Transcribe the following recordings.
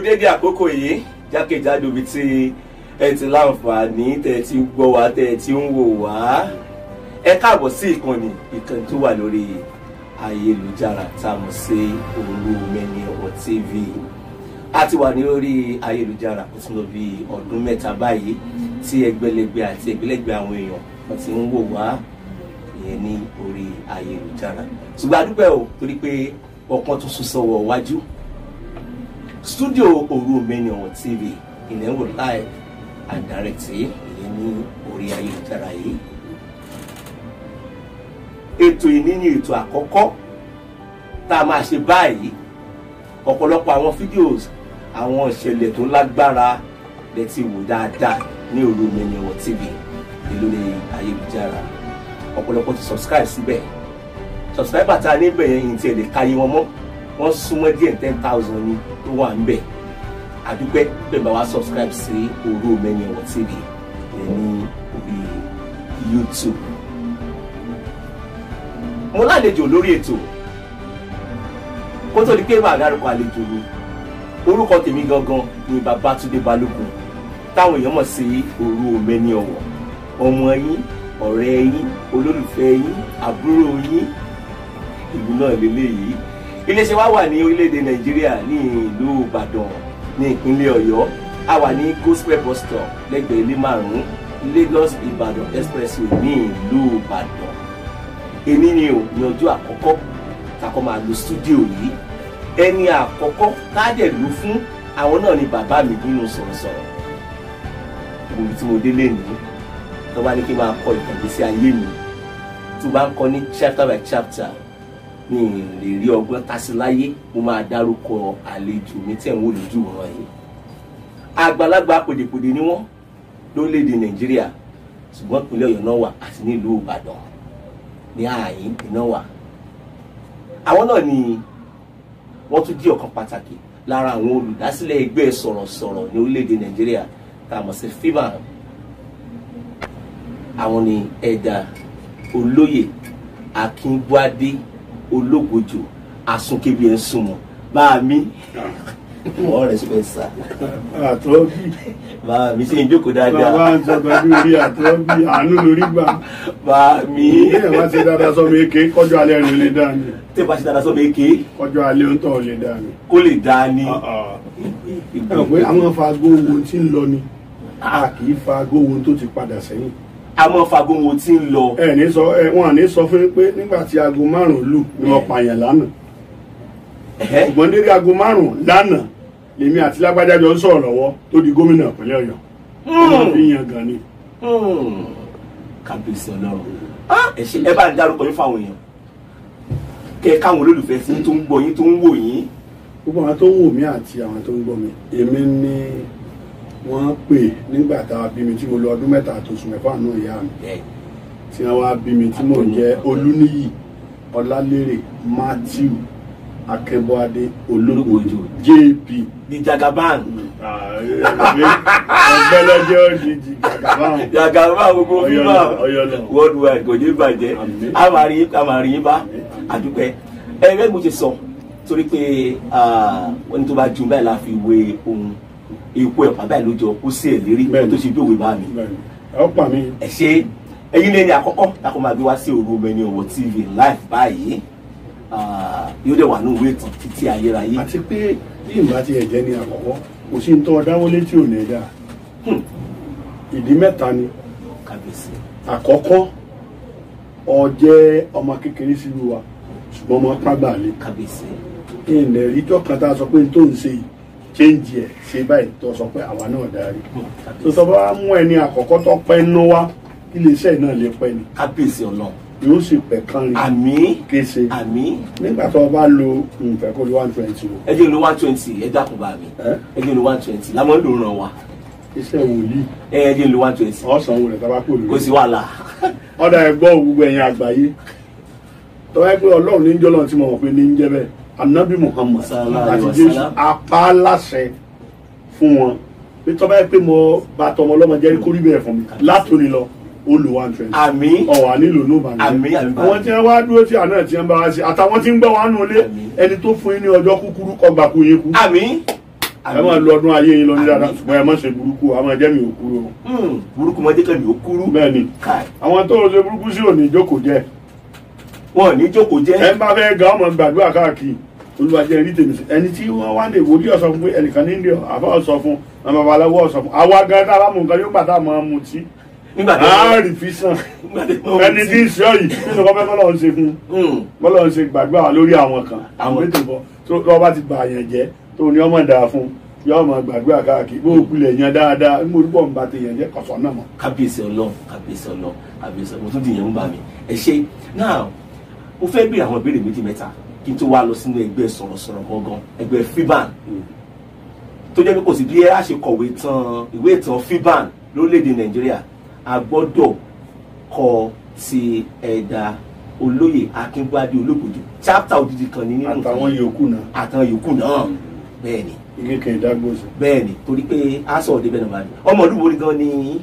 Dédé àkókò yìí jákèjádò bí tí ẹ ti láǹfààní tẹ́ ti gbọ́ wá tẹ́ ti ń wò wá ẹ káàbọ̀ sí ìkànnì tó wà lórí ayélujára tá a mọ̀ sí Orumeni Owo TV. A ti wà ní orí ayélujára ó ti lọ bí ọdún 3 báyìí tí ẹgbẹ̀lẹ́gbẹ̀ àti ẹgbẹ̀lẹ́gbẹ̀ àwọn èèyàn wọ́n ti ń wò wá ìyẹn ní orí ayélujára. Ṣùgbọ́n a dúpẹ́ o torí pé ọ̀kan tún sún sọ́wọ́ wájú. Studio Orumeni Owo TV ilẹ̀ ń wò live and direct ìyẹn ní orí ayélujára yìí. Ètò yìí ní ètò àkọ́kọ́ tá a máa ṣe báyìí. Ọ̀pọ̀lọpọ̀ àwọn fídíòs àwọn ìṣẹ̀lẹ̀ tó lágbára lẹ ti wò dáadáa ní Orumeni Owo TV lórí ayélujára. Ọ̀pọ̀lọpọ̀ ti subscribe síbẹ̀. Subscriber tá a níbẹ̀ yẹn yìí tí ẹ lè káyé wọn mọ́. Wọ́n súnmọ́ díẹ̀ 10,000 ní tó wà ń bẹ̀. Àdúpẹ́ pé bá wa subscribe sí Orumeni Owo TV ní orí YouTube. Mo lálejò lórí ètò. Kó tó di pé màá dárúkọ àlejò mi. Orúkọ tèmi gangan ni Babátúndé Balógun. Táwọn èèyàn mọ̀ sí Orumeni Owo. Ọmọ yín, ọ̀rẹ́ yín, olólùfẹ́ yín, àbúrò yín. Ìlú náà lélẹ́yìí. Iléeṣẹ́ wa wà ní orílẹ̀-èdè Nàìjíríà ní ìlú Ìbàdàn ní ìpínlẹ̀ Ọ̀yọ́. A wà ní Gospel Bus Stop lẹ́gbẹ̀ẹ́ ilé 5 Lagos Ìbàdàn Expressway ní ìlú Ìbàdàn. Èmi ni ò ní ọjọ́ àkọ́kọ́ takọ́ máa lo studio yìí. Ẹni àkọ́kọ́ káàdẹ̀ ló fún àwọn náà ni bàbá mi nínú sọ̀rọ̀sọ̀rọ̀. Ibi tí mo délé ní tó bá ní kí n máa kọ ìtàgbésí ayé mi tó bá ń kọ ní chapter by chapter ní lè rí ọgbọ́n tásí láyé mo máa dárúkọ àlejò mi tí ẹ̀ ń wò lójú wọn yìí. Àgbàlagbà pèdèpèdè ni wọ́n lórílẹ̀-èdè Nàìjíríà ṣùgbọ́n ìpínlẹ̀ Ọ̀yọ́ náà wà àti nílùú Ìbàdàn ní ààyè iná wà. Àwọn náà ni wọ́n tún jí ọ̀kan pàtàkì lára àwọn olùdásílẹ̀ ẹgbẹ́ sọ̀rọ̀sọ̀rọ̀ ní orílẹ̀-èdè Nàìjíríà tá a mọ̀ sí FIMA. Àwọn ni Ẹ̀dà Olóyè Akínbọ́adé Ológojò Asunkẹ́bí ẹ̀ ń súnmọ́ bá mi wọ́n rẹ̀ síbẹ̀ sá. Àtọ́bí. Bá mi ṣe ń jókòó dáadáa. Bàbá ń sọ pẹ̀lú orí àtọ́bí àánú lórí gbà. Bá mi. Ilé ẹ̀ wá ṣe dáadáa sọ́mọ èké kọjọ́ alẹ́ rẹ̀ lè dáa ni. Tẹ́ bá ṣe dáadáa sọ́mọ èké. Kọjọ́ alẹ́ ń tọ̀ lè dáa ni. Kó lè dáa ni. Ẹ pé àwọn fagbó wo tí ń lọ ni. A kì í fagbó wo tó ti padà sẹ́yìn. Àwọn fagbó wo tí ń lọ. Wọ́n ní sọ fún mi pé nígbà tí aago 5 lù ni wọ́n pààyàn lánàá. Ṣùgbọ́n dédé aago 5 lánàá lèmi àti lágbájá jọ ń sọ̀rọ̀ lọ́wọ́ tó di gómìnà ìpínlẹ̀ Ọ̀yọ́. Wọ́n fi yan gan ni. Kábíyèsí Ọlọ́run. Ẹ bá ń dárúkọ yín fáwọn èèyàn. Kẹ́ káwọn olólùfẹ́ sí tó ń gbọ́ yín tó ń wò yín gbogbo àwọn tó ń wò mí àti àwọn tó ń gbọ́ mi èmi ni wọ́n pè nígbà tá a bí mi tí mo lọ ọdún 3 àtòsùn 4 náà ìyá mi tí wọ́n wá bí mi tí mo jẹ́ Olúníyì Ọlálérè Matthew Akínbọ́adé Ológbòjò JP di Jagaban ọgbẹ́lẹ́jọ́ di Jagaban gbogbo fífà worldwide kò ní bàjẹ́ àmàrí yín bá àdúpẹ́ ẹgbẹ́ mo ti sọ torí pé wọ́n ní tó bá jù báyìí la fi wé ohun èkó ẹ̀pà báyìí lójó kó sí ẹ̀ lérí tó ṣe bí òwe bá mi ẹ̀ ṣe ẹ̀yin lẹ́ni àkọ́kọ́ lákòó máa gbé wá sí Òru Omeni Owo TV live báyìí yóò dẹ̀ wà ní ìwé ìtàn títí ayérayé. àti pé bí ìgbà tí ẹ̀jẹ̀ ní àkọ́kọ́ kò sí nítorí dáwọ́lé tí ò ní dá ìdí 3 ni. kábíyèsí. àkọ́kọ́ ó jẹ́ ọmọ kékeré sílùú wa ṣùgbọ́n ọmọ pàgbà lé. kábíyèsí. ilẹ̀ ríjọ́ kan tá a sọ pé n tó ń ṣe change ẹ̀ ṣe báyìí tó sọ pé àwa náà darí. tó sọ bá mú ẹni àkọ́kọ́ tó pẹ́ nú wa iléeṣẹ́ náà lè pẹ́ ni. kábíyèsí Ọlọ́run. yóò sì pẹ̀ kán rí. àmín. kése. àmín. nígbà tó o bá lo nfẹ̀ kó lo 120 o. ẹ jẹ́ lo 120 ẹ dákun bá mi. ẹ jẹ́ lo 120 lámọ́ ló ràn wá. iṣẹ́ wòlíì. ẹ jẹ́ lo 120. ọ̀sán wo rẹ̀ tá a bá kó lórí. kò sí wàhálà. ọ̀dà ẹ̀gbọ́n gbogbo ẹ̀yin àgbáyé tọ́wọ́ pé Ọlọ́run ní jọ́lọ́ tí mo mọ̀ pé ní ń jẹ́ bẹ́ẹ̀ Ànábì Muhammad àti Jésù apá láṣẹ fún wọn pé tọ́wọ́ pé mo bá tọmọ ọlọ́mọ jẹ́rí kórí bẹ́ẹ̀ fún mi látòní lọ ó lo 120. àmín. ọ̀wà nílò ní ìbànújẹ́. àmín. àwọn tí wọ́n wá dúró tí àná tí wọ́n bá wá sí àtàwọn tí ń gbọ́ wá nù ilé ẹni tó fún yín ní ọjọ́ kúkúrú kó gbà kú yín kú. àmín. ẹ máa lo ọdún ayé yín lọ ní dáadáa ṣùgbọ́n ẹ má ṣe burúkú àwọn ẹjẹ́ mi ò kúrú. burúkú mọ́ jẹ́ kẹ́mi ò kúrú. bẹ́ẹ̀ni àwọn tó ṣe burúkú sí òní ìjókòó jẹ́. wọn ò ní jókòó jẹ́. ẹ bá fẹ́ ga ọmọ gbàdúrà káàkiri olùwàjẹ rí tèmi sí ẹni tí wọ́n wá lè wòlíì ọ̀sán fún pé ẹnìkan ní ìdí àbá ọ̀sán fún àwọn babaláwo ọ̀sán fún àwa gan tá a bá mú nǹkan yóò gbà tá a máa mú tí àárí fi sàn ẹni tí ń sọ yìí nínú kọ́ fẹ́ bọ́lọ̀ ń ṣe fún bọ́lọ̀ ń ṣe gbàgbà lórí àwọn kan àwọn ètò bọ́ tó lọ́ bá ti bà yẹn jẹ́ tó ní ọmọ dáa fún yọ ọmọ gbàgbà káàkiri bó kulẹ̀ yẹn dáadáa mo rí bọ́ọ̀ ń bá ti yẹn jẹ́ kọ̀sọ́ náà mọ́. kábíyèsí Ọlọ́run kábíyèsí Ọlọ́run kábíyèsí Ọlọ́run mo tún di yẹn ń bà mí ẹ ṣe náà mo fẹ́ béèrè àwọn ìbéèrè 2-3 kí n tó wá lọ sínú ẹgbẹ́ sọ̀rọ̀sọ̀rọ̀ gangan ẹgbẹ́ FIBAN tó jẹ́ pé kò sí bí a ṣe kọ̀wé ìwé ìtàn FIBAN lórílẹ̀‐èdè Nàìjíríà a gbọ́dọ̀ kọ sí ẹ̀dà Olóyè Akínbọ́adé Ológbòjò chapter odidi kan ní nínú àtàwọn yòókù náà bẹ́ẹ̀ ni ike kan ìdágbòsí bẹ́ẹ̀ ni torí pé a sọ̀rọ̀ débẹ̀ náà báyìí ọmọ olúwo ni gan ni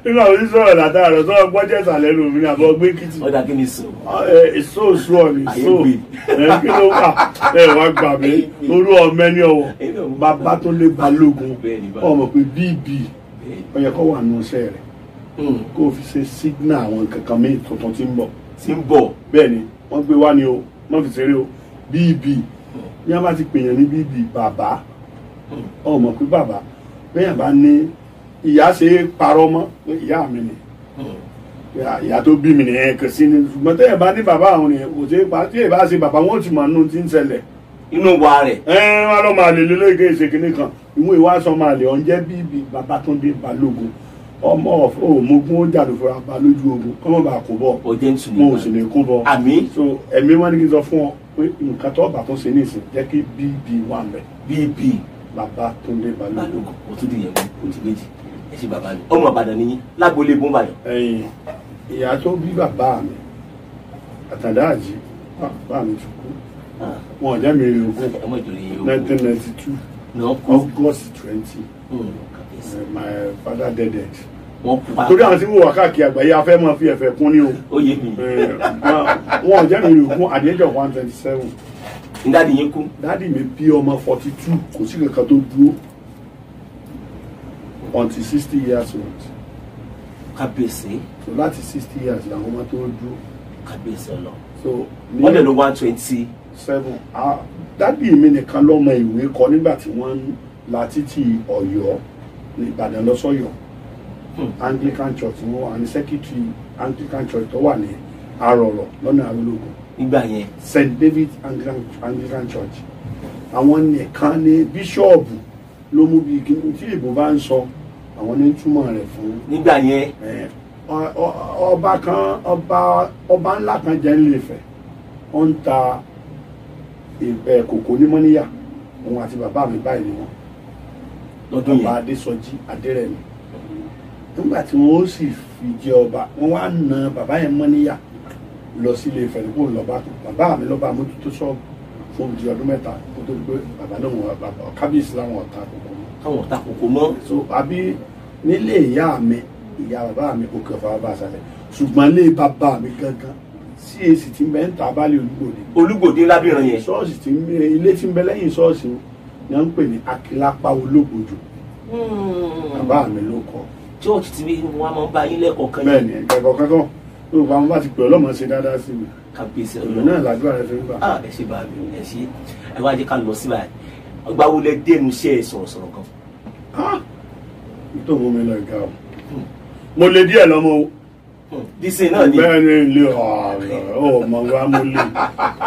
nígbà tó ń sọ̀rọ̀ látàrọ̀ sọ̀rọ̀ gbọ́jẹ́ ìsàlẹ̀ lómi ní àbọ̀ gbé kìtì. ọ̀dà kí ni sọ. èso òṣù ọ̀nì so kí ló wà wá gbà mí Òru Omeni Owo Babátúndé Balógun ọmọ pé bíbí ọyẹ kọ́ wà nù iṣẹ́ rẹ̀ kó o fi ṣe sígínà àwọn kankan míì tuntun tí ń bọ̀. bẹ́ẹ̀ ni wọ́n gbé wá ní o wọ́n fi ṣeré o bíbí bí wọ́n bá ti pèèyàn ní bíbí bàbá ọmọ pé bàbá bẹ́ẹ̀ bá ní ìyá ṣe parọ́ mọ́ ìyá mi ni ìyá tó bí mi nìyẹn kò sí ni ṣùgbọ́n tẹ́yẹ̀ bá ní bàbá àwọn nìyẹn kò sí pa tí èyí bá ṣe bàbá wọn ò ti mọ̀ nínú tí ń ṣẹlẹ̀. inú wa rẹ̀. wọn lọ máa lè lélẹ́gẹ̀ ìṣèkínní kan ìwé ìwà sọ máa lè ọ̀njẹ́ bíbí Babátúndé Balógun ọmọ òmùgún ó jàdù fúnra bá lójú ogun kọ́mọ̀ bá kó bọ̀ mo ò sì lè kó bọ̀. àmín. so ẹ̀mí wọn ní kí n sọ fún ọ pé nǹkan tó bá tó ṣe ní ìsìn jẹ́ kí bíbí wà mẹ́. bíbí Babátúndé Balógun. o tún di yẹn o ti méjì ẹ ṣe bàbá mi ọmọ Ìbàdàn nìyí lágboolé bọ́ńbàdàn. ìyá tó bí bàbá mi Àtàndá Àjí bàbá mi ti kú wọn ò jẹ́ mi rí ogún 1992 August 20 my father dead. torí àwọn tí wọ́n wà káàkiri àgbáyé afẹ́ máa fi ẹ̀fẹ̀ kún ní o. ó yé mi. wọn ò jẹ́ mi rí ogún at the age of 127. dáàdi yín kú. dáàdi mi bí ọmọ 42 kò sí kankan tó dúró until 60 years old. kábíyèsí. so láti 60 years làwọn ọmọ tó dúró. kábíyèsí ọlọ. so wọ́n lè lo 127. dáàdi mi nìkan lọ́mọ ìwé kọ nígbà tí wọ́n ń la títì Ọ̀yọ́ ní Ìbàdàn lọ sọ́yọ́ Anglican Church wọ́n wà ní secretary Anglican Church tó wà ní Arọ̀rọ̀ lọ́nà Arúlógún. nígbà yẹn. St David Anglican Church àwọn nìkan ní bíṣọ́ọ̀bù ló mú bí kí tí ìbò bá ń sọ àwọn ní túmọ̀ rẹ̀ fún. nígbà yẹn. ọba ńlá kan jẹ́ Ilé-Ifẹ̀ ó ń ta kòkó ní mọ́níyà òun àti bàbá mi báyìí ni wọ́n lọ́dún yẹn bàbá Adésọjí Adérẹ̀mí nígbà tí wọ́n ó sì fi jẹ ọba wọ́n wá na bàbá yẹn mọ́níyà lọ sí Ilé Ifẹ̀ nípò lọ́ba tó bàbá mi lọ́ba mójútó ṣọ́ọ̀bù fún di ọdún mẹ́ta kó tó gbé bàbá náà wọn bàbá kábíyèsí láwọn ọ̀tá kòkó mọ́. káwọn ọ̀tá kòkó mọ́. so àbí nílé ìyá mi ìyá bàbá mi òkè ọ̀fà bàbá àṣàlẹ̀ ṣùgbọ́n ilé bàbá mi gangan CAC ti ń bẹ ń ta abálẹ̀ Olúgbòde lábìrán yẹn. ṣọ́ọ̀ṣì ti ń bẹ ilé tí ń bẹ lẹ́yìn ṣọ́ọ̀ṣì ni wọ́n ń pè ní Akílápá Ológbòjò bàbá mi ló kọ́. church tí wọ́n máa ń bá yín lẹ́kọ̀ọ́ kan. bẹ́ẹ̀ni ẹ̀kọ́ kankan Yorùbá wọn bá ti pè ọlọ́mọ ṣe dáadáa sí mi. Kábíyèsí ọ̀rọ̀ náà làdúrà rẹ fi ń bà. ẹ ṣe bá mi ẹ ṣe ẹ wá jẹ́ ká lọ sí báyìí ọgbà wo lẹ dénú iṣẹ́ sọ̀rọ̀sọ̀rọ̀ kan. nítorí mo mi lọ ìga o mo lè díẹ̀ lọ́mọ o. dísè náà ni. bẹ́ẹ̀ ni ilé ọmọ wa mo lè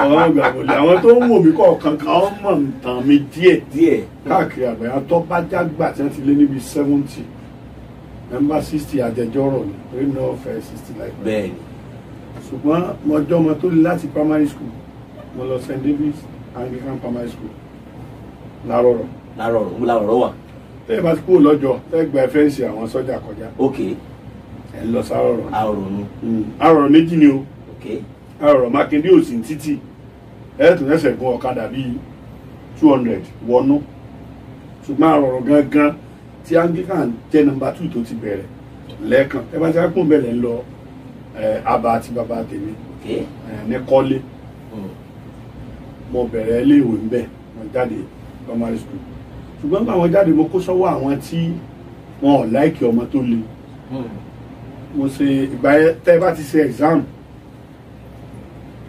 ọmọ ìgbà mo lè àwọn tó ń wò mí kọ̀ọ̀kan kan wọ́n mọ̀ tàn mí díẹ̀ káàkiri àgbẹ̀yà tó bá jágbà tí wọ́n ti lé níbi 70 nọ́mbà 60 àjẹjọ́rọ̀ ni torí náà fẹ́ 60 láìpẹ́. bẹ́ẹ̀ni. ṣùgbọ́n mo jọ́ ọmọ tó lé láti primary school mo lọ St. David's Anglican primary school lárọ̀rọ̀ wà. tẹ́ ẹ bá ti kúrò lọ́jọ́ tẹ́ gba fẹ́ǹsì àwọn sọ́jà kọjá. ok. ẹ lọ sárọ̀rọ̀. àrọ̀rọ̀ méjì ni o. ok. àrọ̀rọ̀ Mákindé ò sí títì ẹ tún ẹsẹ̀ gun ọ̀kadà bíi 200 wọnú ṣùgbọ́n àrọ̀rọ̀ gangan tí Anglican jẹ́ nọ́mbà 2 tó ti bẹ̀rẹ̀ lẹ́ẹ̀kan ẹ bá ti á kún bẹ̀rẹ̀ ń lọ àbá àti bàbá tèmi ní Kọ́lé mo bẹ̀rẹ̀ iléèwé ń bẹ̀ mo jáde primary school ṣùgbọ́n nígbà wọn jáde mo kó sọ́wọ́ àwọn tí wọn ò láìkì ọmọ tó le mo ṣe ìgbà yẹn tẹ́ ẹ bá ti ṣe exam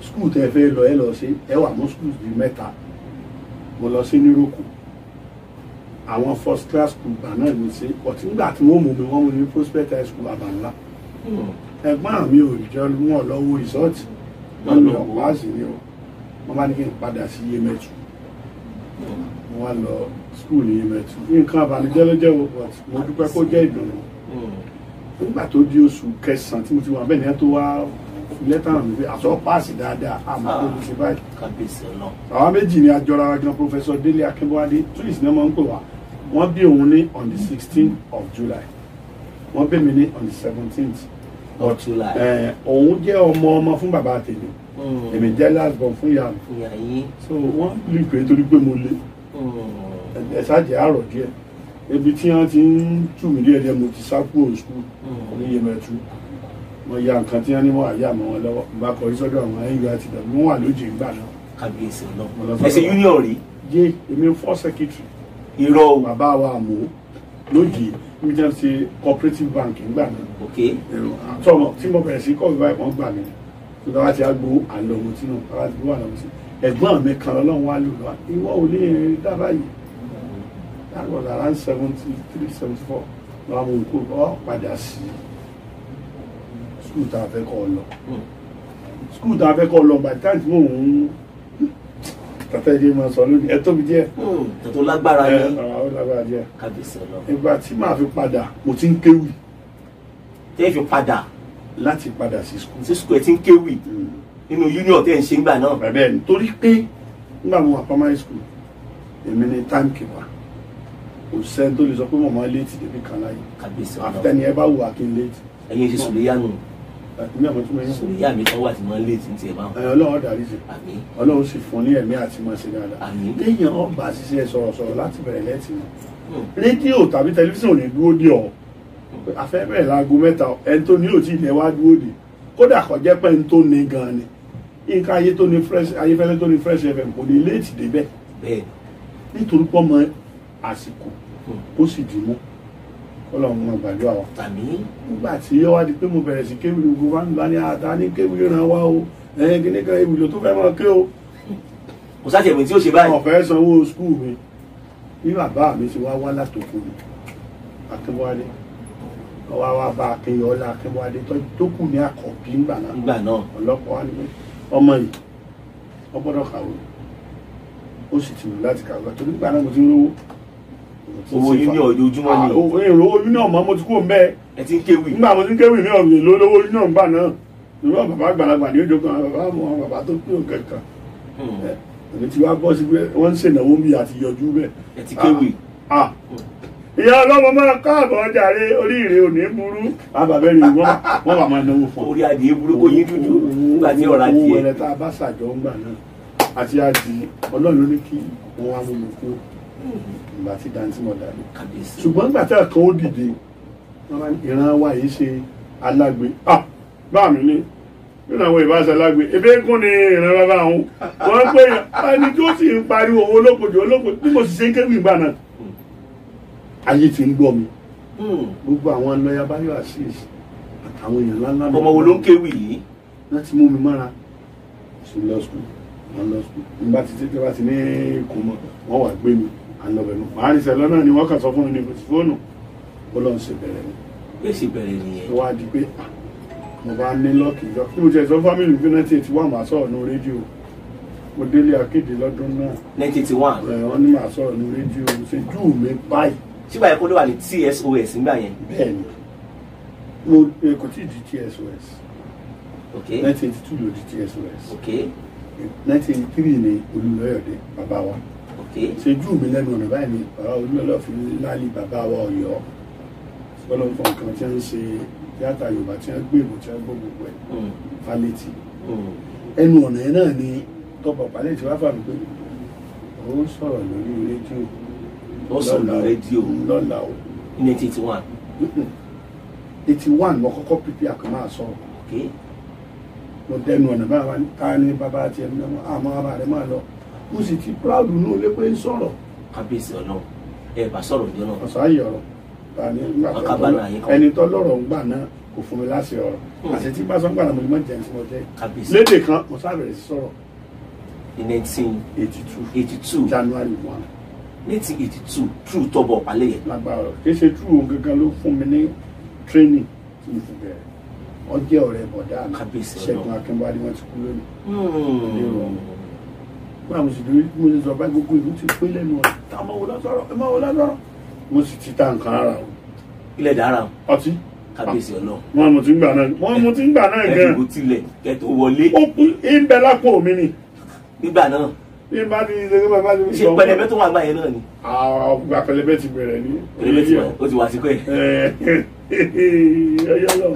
school tẹ́ ẹ fẹ́ lọ ẹ lọ ṣe ẹ wà mọ́ school bíi 3 mo lọ sí níròkù àwọn first class school gbà náà ló ṣe ọtí nígbà tí wọ́n mú mi wọ́n mú mi ní Prospect High School Àbànlá ẹ̀gbọ́n mi ò jọ wọn lọ́wọ́ resort wọn lọ wáàsí ni o wọ́n bá ní kí n padà sí Yemẹtu mo wá lọ school ní Yemẹtu nǹkan àbànújẹ́ ló jẹ́ o but mo dúpẹ́ kó jẹ́ ìdùnnú nígbà tó di oṣù kẹsàn-án tí mo ti wà bẹ́ẹ̀ ni ẹ tó wá lẹ́tà mi pé àtọ́ páàsì dáadáa àmọ́ tó ti ṣe báyìí. kábíyèsí ọlọ. àwọn méjì ni àjọra wa gan Professor Délé Akínbọ́ládé twins ní wọ́n máa ń pè wá wọ́n bí òun ní on the 16th of July wọ́n bí mi ní on the 17th of July. òun jẹ́ ọmọ fún bàbá tèmi èmi jẹ́ last born fún ìyá mi so wọ́n lè pè é torí pé mo lé ẹ̀ṣáàjẹ́ àárọ̀ díẹ̀ ibi tí wọ́n ti ń tù mí díẹ̀ mo ti sá kúrò school ní Yemẹtu wọ́n ya nǹkan tí wọ́n ní wọ́n àyà mọ́ wọn lọ́wọ́ bá kọrí sọ́dọ̀ àwọn ẹ̀yìn àti ìdàgbé wọ́n wà lójì ìgbà náà. kábíyèsí ọlọ́run ẹsẹ̀ union rí. jẹ́ èmi fọ́ secretary. irọ́ bàbá wa àmọ́ lójì níbi tí wọ́n ṣe cooperative bank ńgbà náà. ok. tọ́mọ tí mo bẹ̀rẹ̀ sí kọ́ ìbáyìí wọ́n gbà mí tó bá ti àgbo àlọ́mọtí náà bá ti gbó àlọ́mọtí ẹ̀gbọ́n mi kan ọlọ́run wá lò lọ́wọ́ ìwọ ò lè dábàá yìí that was around 73-74 lọ́wọ́ mo kó ọ padà sí skul tá a fẹ́ kọ́ lọ skul tá a fẹ́ kọ́ lọ by the time tí mò ń tàtà ìdí máa sọ lónìí ẹ tóbi díẹ̀ tó lágbára ní ó lágbára díẹ̀ kábíyèsí ọlọ́run. ìgbà tí màá fi padà mo ti ń kéwì. tẹ́ fi padà. láti padà sí skul. sí skul ẹ ti ń kéwì nínú union tẹ́ ń ṣe ńgbà náà. bẹ́ẹ̀ ni torí pé nígbà mo wà primary school èmi ni time keeper kò sẹ́ni tó lè sọ pé mọ̀mọ́ léètì débi kan láyé. kábíyèsí ọlọ́run. àfitẹ́ni ẹ bá wù wá kí n léètì. ẹ̀yin ṣe sùlẹ̀yánu. sùlẹ̀yá mi kan wà tí wọ́n léètì ní tiẹ̀ báwọn. ọlọ́run darí sí. ọlọ́run sì fún ní ẹ̀mí àti mọ̀ sí dáadáa. léèyàn ọba ṣiṣẹ́ sọ̀rọ̀sọ̀rọ̀ láti bẹ̀rẹ̀ lẹ́tì mọ̀. rédíò tàbí tẹlifíṣàn ò ní dúró dé ọ. afẹ́ bẹ̀rẹ̀ láago 3 ẹni tó ní òtí ilẹ̀ wá dúró dé kódà kò jẹ́ pé ẹni tó ní gan ni nǹkan ayéfẹ́lẹ́ tó ní Fresh FM kò ní léètì débẹ̀. nítorí pọ́ mọ àsìkò ó sì dì mú Ọlọ́run máa gbàdúrà wa. nígbà tí ó wá di pé mo bẹ̀rẹ̀ sí kéwì ní gbogbo bá ní ata ní kéwì ràn wá o kíní kan ìwìlò tó fẹ́ máa ké o. kò sáà tẹ̀wé tí ó ṣe báyìí. ọ̀fẹ́ sanwó skul mi bí bàbá mi ti wá látòkò mi Akínbọ́ládé wá bá Akínyọlá Akínbọ́ládé tó kù ní Àkọ́bí ńgbà náà ọlọ́pàá wá ní pé ọmọ yìí ó gbọ́dọ̀ kàwé ó sì ti wù láti kàwé torí nígbà náà mo ti ń lówó. owó union ojoojúmọ́ ni. owó union mọ́ mo ti kúrò mbẹ́. ẹ ti ń kéwì. nígbà mo ti ń kéwì ní ọ̀gbìn lówó union gbà náà ìwọ bàbá àgbàlagbà ní ojú kan bàbá àwọn bàbá tó kúrò kankan èmi ti wá bọ́ sí pé wọ́n ń ṣènáwó bí àti yọjú bẹ́ẹ̀. ẹ ti kéwì. ìyá ọlọ́mọ máa káàbọ̀ jàre oríire ò ní burú bàbá ni wọ́n wà máa náwó fún ọ. orí adìyẹ burúkú yín dúdú nígbà tí ọ̀rá díẹ̀. owó ẹ̀rẹ́ tá a bá ṣàjọ ń gbà náà àti adìyẹ ọlọ́run ló ní kí wọ́n wá lómi kú ìgbà tí dantí mọ̀ dàbí. ṣùgbọ́n nígbà tí àkàn ó dìde ìran wa yìí ṣe alágbe bá mi ní nínú àwọn ìbáṣe alágbe ebi kún ni ìran bàbá àwọn wọn pé ẹni tó sì ń pariwo owó olókojò tí mo sì ṣe ń kéwì ìgbà náà ayé ti ń gbọ́ mi gbogbo àwọn lọ́yà báyọ̀ àṣìṣe àtàwọn èèyàn ńláńlá mi. ọmọ wo ló ń kéwì yìí. wọ́n ti mú mi mọ́ra sí lọ skul wọ́n lọ skul nígbà tí títí bá ti ní kò mọ̀ wọ́n wà gbé mi à ń lọ bẹ̀rù màá ní sẹ́lọ́ náà ni wọ́n kàn sọ fún mi ní fóònù ó lọ́n ṣe bẹ̀rẹ̀ ni. bí ó ṣe bẹ̀rẹ̀ nìyẹn. ó wá di pé mo bá ní lọ́ọ̀kì jọ kí mo tiẹ̀ sọ fámìlì bí 1981 màá sọ̀rọ̀ ní rédíò mo délé akéde lọ́dún náà. 1981. wọ́n ní màá sọ̀rọ̀ ní rédíò ṣe jù mí báyìí. sígbà yẹn kó ló wà ní TSOS nígbà yẹn. bẹ́ẹ̀ni mo kò tí ì di TSOS. ok 1982 ló di TSOS. ok 1983 ni Olúlọ́yọ̀dé bàbá wa. ok ṣe jù mí lẹ́nu ọ̀nà báyìí ni bàbá Olúlọ́yọ̀ fi láàlì bàbá wa Ọ̀yọ́ fọlọ́n fún nǹkan tí wọ́n ń ṣe tíátà Yorùbá tí wọ́n gbèrò tí wọ́n gbọ́ gbogbo ẹ̀ fálétì. ẹnu ọ̀nà yẹn náà ni tọ́pọ̀ pálẹ̀ tí wọ́n fà mí pé ó sọ̀rọ̀ lórí rédíò. ó sọ̀rọ̀ lórí rédíò lọ́la o. ní 1981. 81 mo kọ́kọ́ pípí àkàmá sọ̀rọ̀. ok mo dẹnu ọ̀nà báwa ká ní bàbá àti ẹ̀mí náà àmọ́ bàbá rẹ̀ máa lọ mo sì ti proud nù lé pé ń sọ̀rọ̀. kábíyèsí ọlọ́run ẹ bá sọ̀rọ̀ ní ọ̀nà. ọ̀sán ayé ọ̀rọ̀ ẹni tó lọ́rọ̀ ń gbà náà kò fún mi láṣẹ ọ̀rọ̀ àṣẹ tí bá sọ ń gbà náà mo ní mọ̀ jẹun tí mo jẹ́ lédè kan mo sábẹ̀rẹ̀ sí sọ̀rọ̀. in 1982 January 1. 1982 true tọ́bọ̀ ọ̀pálẹ̀ yẹn. lágbára ọ̀rọ̀ kì í ṣe true ohun gangan ló fún mi ní training tí mo fi bẹ̀rẹ̀ wọ́n jẹ́ ọ̀rẹ́ bọ̀dá mi Ṣẹ́gun Akínbádé wọ́n ti kú lónìí. báwo mo sì dúró mo sì sọ báyìí gbogbo ìlú ti pé lẹ́nu ọ̀rọ̀ táwọn ọmọ wo lọ́sọ̀rọ̀ ẹ máa wo lọ́sọ̀rọ̀ mo sì ti ta nǹkan ara o. ilẹ̀ dára. ọtí. kábíyèsí ọlọ́run. wọn mo ti ń gbà náà gan. ẹ̀dùnkù tilẹ̀ kẹ́tọ́ wọlé. ó kú ń bẹ lápò mi ni. nígbà náà. bí n bá ti ṣe kí bàbá mi sọ. ṣe pẹlẹbẹ tó wà gbà yẹn náà ni. àgbà pẹlẹbẹ ti bẹ̀rẹ̀ ní. pẹlẹbẹ ti wà ó ti wà sí pé. ẹyọ lọ.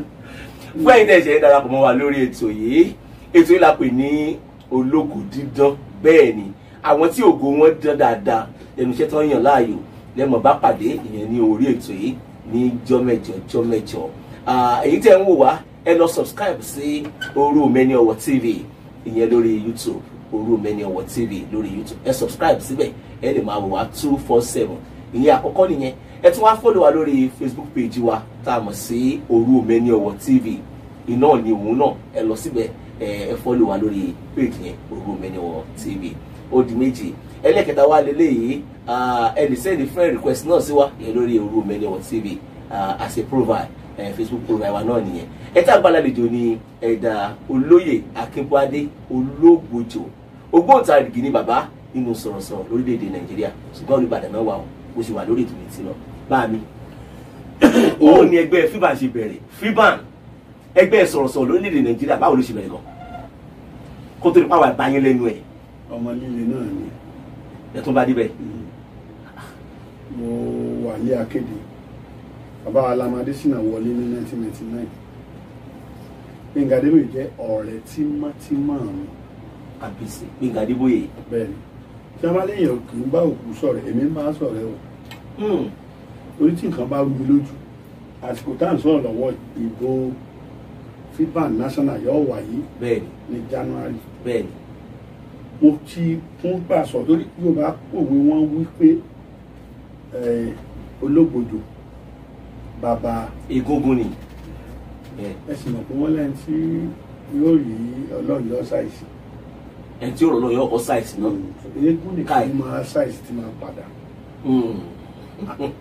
fún ẹ̀yin tẹ̀sẹ̀ ń darapọ̀ mọ́ wa lórí ètò yìí la pè ní ológo dídán bẹ́ẹ̀ ni àwọn tí ògo wọn dán dáadáa ẹnu iṣẹ́ tó ń yàn láàyò lẹ́mọ̀ bá pàdé ìyẹn ní orí ètò yìí ní jọ́mẹ́jọ. èyí tẹ́ ń wò wá ẹ lọ subscribe sí Orumeni Owo TV ìyẹn lórí YouTube Orumeni Owo TV lórí YouTube ẹ subscribe síbẹ̀ ẹ lè máa wò wá 247 ìyẹn àkọ́kọ́ nìyẹn ẹ tún wá follow wa lórí Facebook page wa tá a mọ̀ sí Orumeni Owo TV iná ni òun náà ẹ lọ síbẹ̀ ẹ follow wa lórí page yẹn Orumeni Owo TV ó di méjì ẹlẹ́kẹta wa lélẹ́yìí ẹ lè send friend request náà sí wa yẹn lórí Orumeni Owo TV as a profile Facebook profile wa náà nìyẹn ẹ tá gbàlejò ní ẹ̀dà Olóyè Akínbádé Ológbòjò ògbóǹtarìgì ni bàbá nínú sọ̀rọ̀sọ̀rọ̀ lórílẹ̀‐èdè Nàìjíríà ṣùgbọ́n Olùbàdàn náà wà ó bó ṣe wà lórí ètò ìtì lọ bá mi. ó ní ẹgbẹ́ FIBAN ṣe bẹ̀rẹ̀ FIBAN ẹgbẹ́ sọ̀rọ̀sọ̀rọ̀ lórílẹ̀‐èdè Nàìjíríà báwo ló ṣe bẹ̀rẹ̀ gan kó tó ní pàwọ́ àbáyé lẹ́nu ẹ̀. ọmọ líle náà ni. ẹ tún bá débẹ̀. mo wà ní akéde bàbá Alamade Ṣínà wọlé ní 1999 Gbénga Adébóyè jẹ́ ọ̀rẹ́ tímọ́tímọ́ mi. àbísí Gbénga Adébóyè. bẹ́ẹ̀ni tí a bá léèyàn kì í bá òkú sọ̀rọ̀ èmi ń bá sọ̀rọ̀ o. orí tí nǹkan bá rú mi lójú àsìkò tá à ń sọ̀rọ̀ lọ́wọ́ ìbò FIBAN national yóò wáyé. bẹ́ẹ̀ni ní January. bẹ́ẹ̀ni mo ti fún pàṣọ torí Yorùbá òwe wọn wí pé Ológbòjò bàbá egungun ni. ẹ sì mọ̀ pé wọ́n lẹ́yìn tí yóò rí Ọlọ́run yọ ṣàìsì. ẹni tí yóò rọ̀ lọ́yọ̀ ọkọ̀ ṣàìsì náà. eégún nìkan ni máa ṣàìsì tí máa padà.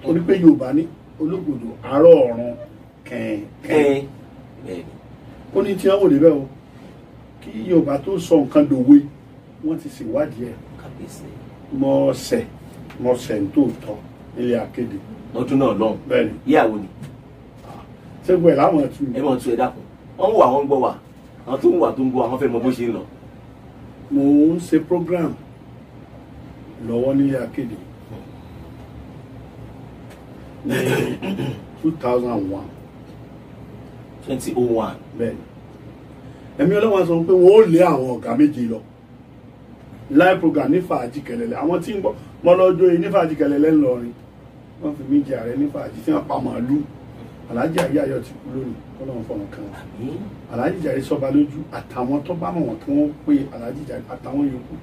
torí pé Yorùbá ní Ológbòjò àárọ̀ ọ̀run kẹ̀kẹ́. ó ní tí wọ́n wò lébẹ̀ o kí Yorùbá tó sọ nǹkan dòwe wọ́n ti ṣèwádìí ẹ̀. mo ṣẹ̀ ń tòótọ́ nílé akéde. lọ́dún náà lọ́hùn. bẹ́ẹ̀ni. ìyàwó ni. ṣégun ẹ̀ láwọn ẹ̀tún. ẹ mọ̀ tún ẹ dákun wọ́n ń wà wọ́n ń gbọ́ wa àwọn tó ń wà tó ń gbọ́ àwọn fẹ́ mọ bó ṣe ń lọ. mo ń ṣe program lọ́wọ́ nílé akéde ní 2001. 2001. bẹ́ẹ̀ni ẹ̀mí ọlọ́wọ́ sọ pé wọ́n ó lé àwọn ọ̀gá méje lọ live program ní fàájì kẹlẹ̀lẹ̀ àwọn tí ń bọ́ mọ́lọ́jọ́ yìí ní fàájì kẹlẹ̀lẹ̀ ńlọrin wọ́n fi méjì ààrẹ ní fàájì tí wọ́n pa màálù Alhaji Ayé Ayọ̀ ti kú lónìí Ọlọ́run fọ̀rọ̀ kan Alhaji Jàre Sọ́ba lójú àtàwọn tó bá mọ̀ wọ́n kí wọ́n pé Alhaji Jàre àtàwọn yòókù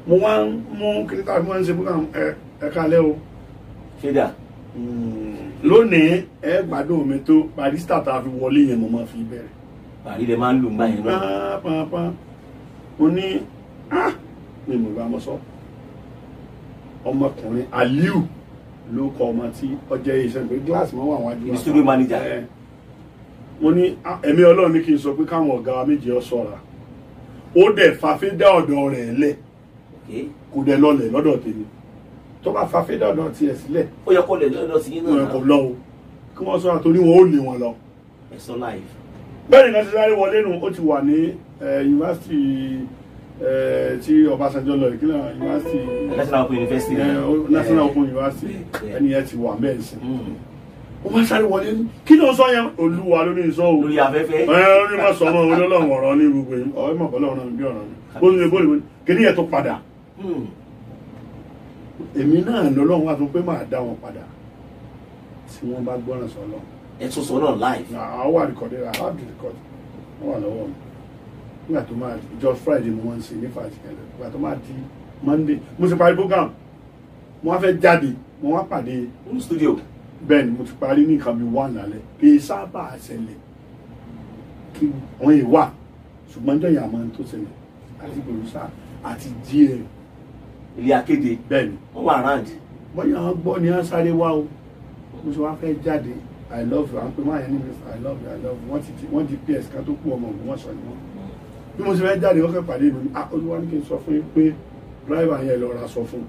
mo wá ń mú kíríkà bí wọ́n ń ṣe program ẹ̀ka lẹ́ o ṣédà lónìí ẹ gbádùn mi tó barista tá a fi wọlé yẹn mo máa fi bẹ̀rẹ̀ parí lè máa ń lù ń gbà yẹn náà pàápàá mo ní ní mo bá mọ sọ ọmọkùnrin Aliu ló kọ ọmọ tí ọjọ́ iṣẹ́ pé gíláàsì mọ́ wà wájú studio manager mo ní ẹ̀mí Ọlọ́run ní kí n sọ pé káwọn ọ̀gá wa méjì ọ ṣọ́ra ó dẹ̀ fàfẹ́ dá ọ̀dọ̀ rẹ̀ lẹ̀ kò dẹ̀ lọlẹ̀ lọ́dọ̀ tèmi tó bá fàfẹ́ dá ọ̀dọ̀ tiẹ̀ sílẹ̀ ó yẹ kó lè lọ́dọ̀ sí yín náà kò lọ o kí wọ́n ṣọ́ra torí wọn ó lé wọn lọ. ẹ̀sọ́ láì. bẹ́ẹ̀ ni kan ti sáré wọlé nù ó ti wà ní yunifásitì tí Ọbásanjọ́ lọ ìkílẹ̀ yunifásitì National Open University National Open University ẹni yẹn ti wà mẹ́rin sí ó máa sáré wọlé ní kí ló ń sọ yẹn Olúwa ló ní sọ o lórí afẹ́fẹ́ ó ní má sọ ọmọ Ọlọ́run ọ̀rọ̀ ní gbogbo yìí ọ̀rọ̀ ìmọ̀ Ọlọ́run náà bí ọ̀rọ̀ ni bó ní bóyá kí ni yẹn tó padà èmi náà lọ́lọ́run wà tó pé máa dá wọn padà tí wọ́n bá gbọ́ràn sọ lọ. ẹ tún sọ náà live. àwọn wà rìkọ̀dé rà á dùn rìkọ̀dé wọ́n wà lọ́wọ́ mi nígbà tó máa jọ Friday mo wọ́n ń ṣe ní fàájì kẹlẹ̀ nígbà tó máa di Monday mo ti parí program mo wá fẹ́ jáde mo wá pàdé ní studio. bẹ́ẹ̀ ni mo ti parí ní nǹkan bí 1 lálẹ́ kì í sábà ṣẹlẹ̀ kí wọ́n yìí wà ṣùgbọ́n jọ̀yìn àmọ́ tó ṣẹlẹ̀ àti gbòòrùsà àti GM ilé akéde bẹ́ẹ̀ ni wọ́n wà round. bọ́yá wọn gbọ́ ni wọ́n sáré wá o mo ṣe wá fẹ́ jáde I love you à ń pè máa yẹn ní mi I love you I love you wọ́n di PS ká tó kú ọmọ ògùn wọ́n sọ ni wọ́n bí mo ṣe fẹ́ jáde wọ́n fẹ́ pàdé mi Olúwa ní kí n sọ fún yín pé driver yẹn lọ ra sọ fún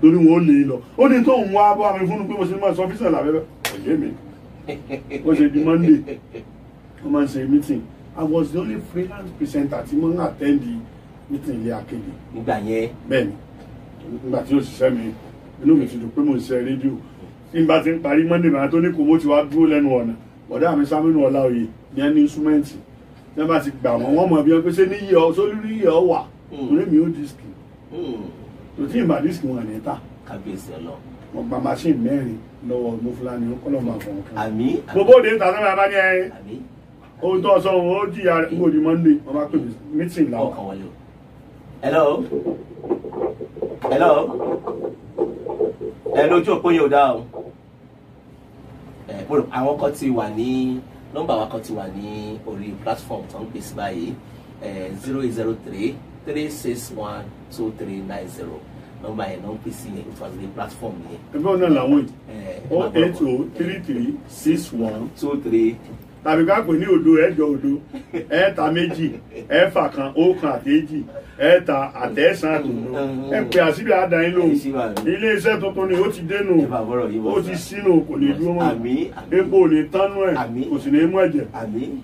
torí wọn ó lè lọ ó ní tó ń wá bọ́ àmì fún un pé mo ṣe máa sọ fíṣàn làbẹ́bẹ́ ọ̀yẹ́ mi ó ṣe di Monday wọ́n máa ń ṣe meeting I was the only freelance presenter tí mo ń attend the meeting ilé akéde nígbà yẹn bẹ́ẹ̀ ni nígbà tí ó ṣiṣẹ́ mi inú mi ti dùn pé mo ń ṣe rédíò tí n bá ti ń parí Monday màá tó ní kò mo ti wá dúró lẹ́nu ọ̀nà bọ̀dá mi Sámínú Ọláoyè ní ẹni instrumenti tí wọ́n bá ti gbà wọ́n mọ̀ bí wọ́n pé ṣé ní yíyọ sólúrí yíyọ wà torí mi ó dísìkì tó tí ìbá dísìkì wọn ní ta kábíyèsí ọlọ. mo gba machine 4 lọ́wọ́ mo Fúlàní kọ́lọ́ máa fọ̀n kan. àmì. gbogbo òde ìta náà bá ní ẹ ohun tó sọ ohun ó jìyà rẹ̀ kó di Monday wọ́n bá pè mí meeting làwọn. ọkàn wọlé o. hello lójú òpó yóò dá o. àwọn kan ti wà ní nọ́mbà wa kan ti wà ní orí platform tó ń pèsè báyìí 0803 361 2390 nọ́mbà yẹn náà ń pèsè yẹn tó wà lórí platform yẹn. ẹgbẹ́ ọ̀nà làwọn yìí 080336123 tàbí ká pè ní òdo ẹ̀jọ òdo ẹ̀ẹ́ta méjì ẹ̀ẹ́fà kan ọ̀kan àtẹ́jì ẹ̀ẹ́ta àtẹ́sán àtòdo ẹ̀ pé àṣírí àdáyé lòun ilé iṣẹ́ tuntun ni ó ti dénú ó ti sínú kò lè dúró mọ́ epo ò ní tánú ẹ̀ kò sì ní mú ẹ̀jẹ̀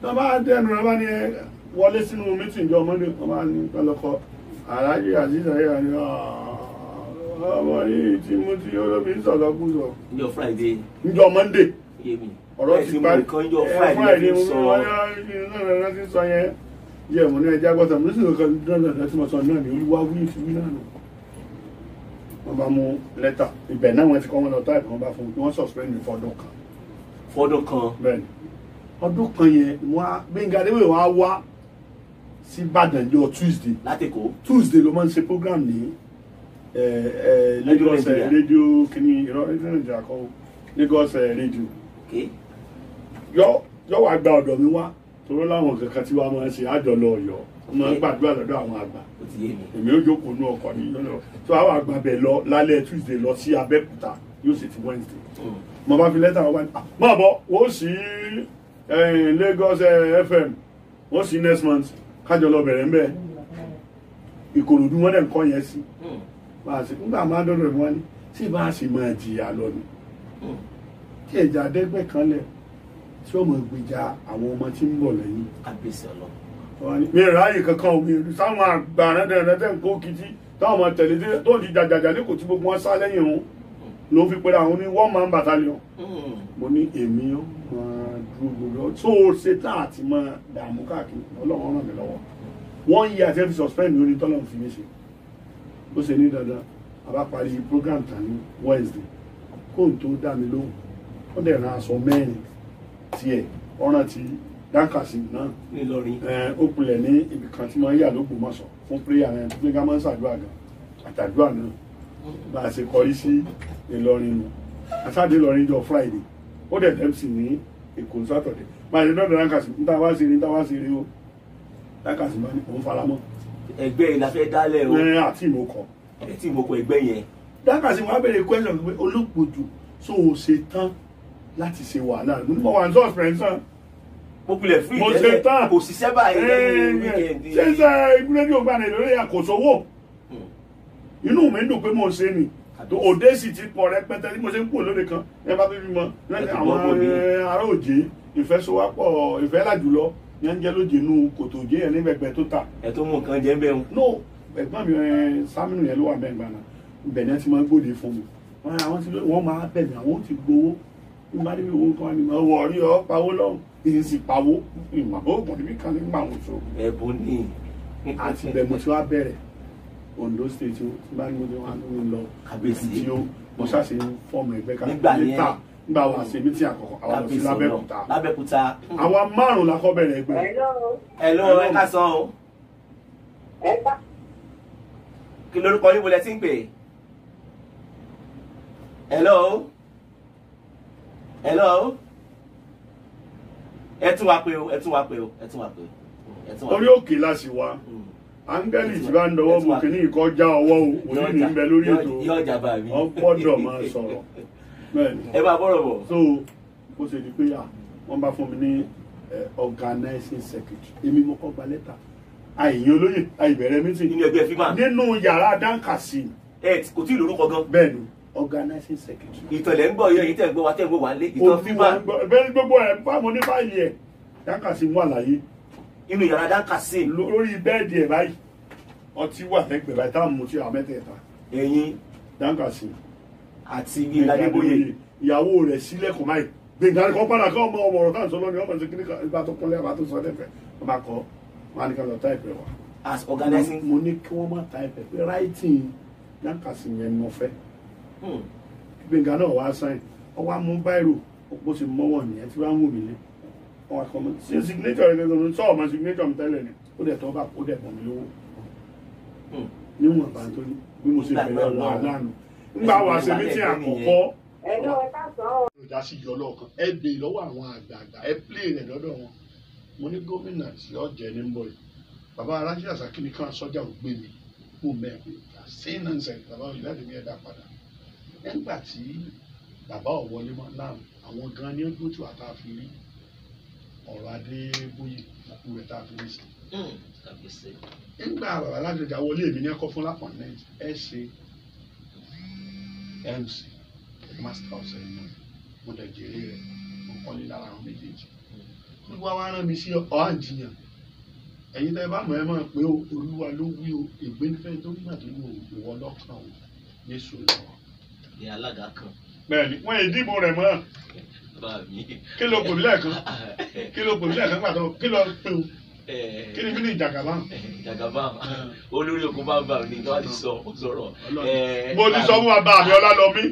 tó bá dẹnu rẹ bá ní wọlé sínú mítìn jọ Monday wọn bá ní kọlọkọ Alhaji Azeez Ayé ni ọmọ yìí tí mo ti olóbi sọ̀rọ̀ kú sọ. níjọ́ Friday. níjọ́ Monday ọ̀rọ̀ ti parí Friday ti sọ yẹn yẹ mo ní ẹja gbọ́dọ̀ mo ní sọ̀rọ̀ kan dandan tí mo sọ náà ní Olúwa wí ti wí náà nù. wọ́n bá mú lẹ́tà ibẹ̀ náà wọ́n ti kọ́ wọn lọ táìpù wọn bá fún un wọ́n suspend mi fọ́dún kan. fọ́dún kan. bẹ́ẹ̀ni ọdún kan yẹn Gbẹ́ngà Adébóyè wọ́n á wá sí Ìbàdàn jọ Tuesday. láti kó. Tuesday ló máa ń ṣe program ní Lagos rédíò kìíní ìrọ̀ rédíò Nàìjíríà kọ́ Lagos rédíò. yọ wá gba ọ̀dọ̀ mi wá torí láwọn kankan tí wàá máa ń ṣe àjọlọ Ọ̀yọ́ máa ń gbàdúrà lọ́dọ̀ àwọn àgbà èmi ó jókòó ní ọkọ̀ ní lọ́dọ̀ tó àwọn àgbà bẹ̀ lọ lálẹ́ Tuesday lọ sí Abẹ́òkúta yóò sì ti Wednesday mo bá fi lẹ́tà wọn wá ní máa bọ̀ wọ́n sì Lagos FM wọ́n sì next month kájọ lọ bẹ̀rẹ̀ ń bẹ̀ Ìkòròdú wọn dẹ̀ ń kọ́ yẹn sí nígbà máa dọ́dọ̀ wọn ní tí bá a sì máa jìyà lọ ni tí ẹ̀jẹ̀ àdẹ́gbẹ́ kan lẹ̀ tí ó mọ̀ gbèjà àwọn ọmọ tí ń bọ̀ lẹ́yìn. kábíyèsí ọlọ. mi ráàyè kankan omi ìlú sáwọn àgbà rẹ́dẹ̀rẹ́dẹ̀ ń kó kìtì táwọn ọmọ tẹ̀lé tó di jàjàjà ní kò tí gbogbo wọn sá lẹ́yìn òun ló fi pera àwọn ní one man battalion. Mo ní èmi ó máa dúró lọ tó o ṣe tá àti máa dààmú káàkiri Ọlọ́run ràn mí lọ́wọ́ 1 year àti ẹ fi suspend lórí tọ́lọ́run fi mí ṣe ó ṣe ní dandan àbá parí program tán ní Wednesday kóun tó dá mi lóhùn ó dẹ̀ ran aṣọ mẹ́rin tiẹ̀ ọ̀ràn ti dákàsí náà ó pilẹ̀ ní ibì kan tí wọ́n yà l'Ógbómọ̀ṣọ́ fún prayer yẹn tó fi ká máa ń ṣàdúrà gan àtàdúrà náà bá a ṣe kọrí sí Ìlọrin nù aṣáájú Ìlọrin jọ Friday ó dẹ̀ MC ní Èkó Saturday máa ṣe dọ́dọ̀ dákàsí níta wá sí rí o dákàsí máa ní òun faramọ́. Ẹgbẹ́ yìí la fẹ́ dálẹ̀ o. Àti ìmọ̀kọ. Àti ìmọ̀kọ ẹgbẹ́ yẹn. Dákàsí wọn á bèrè question pé Olúgbòdù so o ṣe tán láti ṣe wàhálà mo wà ní suspension. Mo pilẹ̀ fún ìtẹ́lẹ̀ mo ṣe tán kò ṣiṣẹ́ báyìí lẹ́yìn wíkẹ̀ndì. ṣé ìpínlẹ̀ yóò gbà ní lórí àkóṣowó inú mi dùn pé mo ṣe ni òde sì ti pọ̀ rẹpẹtẹ tí mo ṣe ń kú lóde kan ẹ bá bíbí mọ àwọn ará òjé ìfẹsowápọ̀ ìfẹ́ làjùlọ ní ń jẹ́ lóje inú kòtò òjé yẹn níbẹ̀gbẹ̀ tó ta. ẹ tó mú nǹkan jẹ́ ń bẹ̀ ń. no ẹ̀gbọ́n mi Sámínù yẹn ló wà bẹ́ẹ̀ gbàna ibẹ̀ ni ẹ ti máa gbòde fún mi wọ́n máa bẹ̀ mí àwọn ti gbowó ní bá débi owó kan ní ma wọ̀ rí ọ pawó lọ́hùn èyí sì pawó ìmọ̀ òògùn níbi kan nígbà wọn so. ẹ̀bùn ni. àti bẹ̀ mo ti wá bẹ̀rẹ̀ Ondo State o tí bá ní mo ti wá ní lọ kábíyèsí tí ó mo ṣàṣe fọ́ọ̀mù ẹgbẹ́ ká nígbà yẹn nígbà wà ṣe mí tí àkọ́kọ́ àwọn lọ sí Lábẹ́òkúta. àwa 5 la kọ́ bẹ̀rẹ̀ ẹgbẹ́. Hello ẹ ká sàn o. kí lórúkọ yín bolẹ̀ tí ń pè. Hello ẹ tún wá pé o. orí òkè la sì wá áńgẹ́lì tí bá ń dọwọ́ mú kí ní ìkọjá ọwọ́ òní ní bẹ lórí ètò wọ́n gbọ́dọ̀ máa sọ̀rọ̀ bẹ́ẹ̀ni ẹ máa bọ̀rọ̀ bọ̀. so ó ṣe di pé wọ́n bá fún mi ní organizing secretary èmi mo kọ́ gba lẹ́tà àìyàn olóyè àìbẹ̀rẹ̀ meeting nínú ẹgbẹ́ fíìmà nínú yàrá dáńkàsí. kò tí ì lórúkọ gan. bẹ́ẹ̀ni organizing secretary. ìtọ̀lẹ̀ ń gbọ́ yẹ yìí tẹ̀ ń gbọ́ wá lé ìtọ̀ fíìmà. bẹ́ẹ̀ni gbogbo ẹ̀ fáwọn onífàyè ẹ̀ dáńkàsí wà láyé inú yàrá dáńkàsí. lórí bẹ́ẹ̀dì ẹ̀ báyìí ọtí wà lẹ́gbẹ̀ẹ́ báyìí táwọn mú tí àwọn mẹ́tẹ̀ẹ̀ta. ẹ̀yin dáńkàsí. àti bí Adébóyè. ìyàwó rẹ̀ sílẹ̀kùn báyìí gbẹ̀ngàn kan padà kọ́ ọmọ ọ̀rọ̀ táwọn sọ lọ́nà ọmọ ìṣèkiri ìgbà tó kúnlẹ̀ àbá tó sọ lẹ́fẹ̀ẹ́ wọ́n bá kọ́ wọn á ní ká lọ táìpẹ̀ wá. as organizing. mo ní kí wọ́n má táìpẹ̀ pé writing dáńkàsí yẹn ni mo fẹ́. gbẹ̀ngàn náà wá sáyìn ọwọ́ á mú báírò bó ṣe mọ́wọ́ nìyẹn tí wọ́n á mú mi lé wọ́n á kọ́ mọ́ sí signature rẹ̀ gẹ́gẹ́ sọ ọmọ signature mi tẹ́lẹ̀ ni ó dẹ̀ tọ́ bá ó dẹ̀ bọ̀ mí lówó níwọ̀n bá tó ní bí mo ṣe bẹ̀rẹ̀ ọ̀la àdánù nígbà wà ṣe mí tí àkọ́kọ́ ìjà sí yọ lọ́ọ̀kan ẹ gbé lọ́wọ́ àwọn àgbààgbà ẹ plé rẹ̀ lọ́dọ̀ wọn mo ní gómìnà tí ó jẹ́ ní ń bọ̀ yìí bàbá arájí àṣàkíní kan sọ́jà ò gbé mi kó mẹ́rin ṣé náà ń sẹ́yìn bàbá òyìnbó láti ní ẹ̀dá padà nígbà tí bàbá ọ̀wọ́lé mọ́ náà àwọn gan ni ó dúró tí wà tá a fi rí ọ̀rọ̀ Adébóyè òkú rẹ̀ tá a fi rí sí. nígbà bàbá alájọjà wọlé èmi ní ẹ̀kọ́ fún lápọ̀nẹ́ǹtì ẹ ṣe MC master of ceremony mo dẹ̀ jèrè rẹ̀ mo kọ́lé lára àwọn méjèèjì. gbogbo àwọn ará mi sí ọ̀hánjiyàn ẹ̀yin tẹ́ bá mọ̀ ẹ́ mọ̀ pé Olúwa ló wí o ìgbénífẹ́ tó nígbà tó ní ìwọ lọ́kàn o Jésù lọ́wọ́. ní alága kan. bẹ́ẹ̀ni wọn ìdìbò rẹ̀ mọ́ kí ló pè mí lẹ́ẹ̀kan pàtó kí ló pè o kí ni mí ní Jagaban. Jagaban olórí ogun bá bá mi ní wọ́n ti sọ sọ̀rọ̀. mo ti sọ fún wa bá mi Ọlálọmí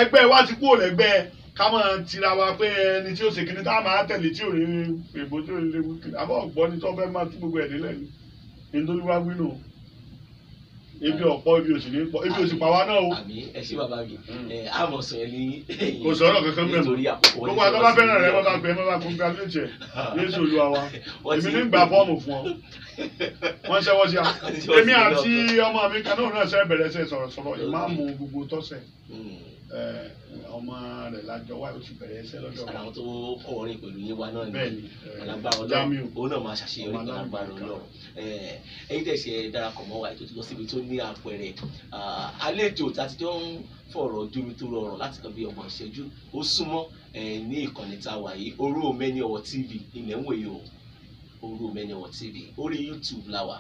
ẹgbẹ́ wa ti kúrò lẹ́gbẹ́ ká máa tira wa pé ẹni tí ó ṣe kíní tá a máa tẹ̀lé tí ò rí èbó tí ò rí léwu kíní àbọ̀ ọ̀gbọ́n ni tó fẹ́ máa tún gbogbo ẹ̀ nílẹ̀ ni nítorí wá wí nù ebi ọ̀pọ̀ ebi òsì ní pọ̀ ebi òsì pa wá náà o. àmì ẹ ṣé bàbá mi àmọ̀ sọ yẹn ní. kò sọ̀rọ̀ kankan mẹ́mọ̀ gbogbo àti ọba fẹ́ràn rẹ bàbá pé bàbá kún granulate Jésù Olúwa wa èmi ní gbà fọ́ọ̀mù fún ọ wọ́n ṣẹ́wọ́ sí a èmi àti ọmọ mi kan náà ṣe bẹ̀rẹ̀ ṣe sọ̀rọ̀sọ̀rọ̀ ìmáàmù gbogbo tọ́sẹ̀ ọmọ rẹ̀ lájọ wá ó ti bẹ̀rẹ̀ ẹsẹ̀ lọ́dọ̀ wa. àwọn tó kọrin pẹ̀lú yín wa náà ni alágbára Jamiu òun náà máa ṣàṣeyọrí pẹ̀lú agbára Ọlọ́run. ẹ̀yin tẹ̀ ṣe darapọ̀ mọ́ wa ètò tí lọ síbi tó ní àpẹẹrẹ àlejò tí a ti jọ ń fọ̀rọ̀ dúró tó rọrùn láti kan bí ọgbọ̀n ìṣẹ́jú ó súnmọ́ ní ìkànnì tá a wà yìí Orúọmẹni Ọ̀wọ̀ TV ilẹ̀ ń wòye o Orúọmẹni Ọ̀wọ̀ TV orí YouTube la wà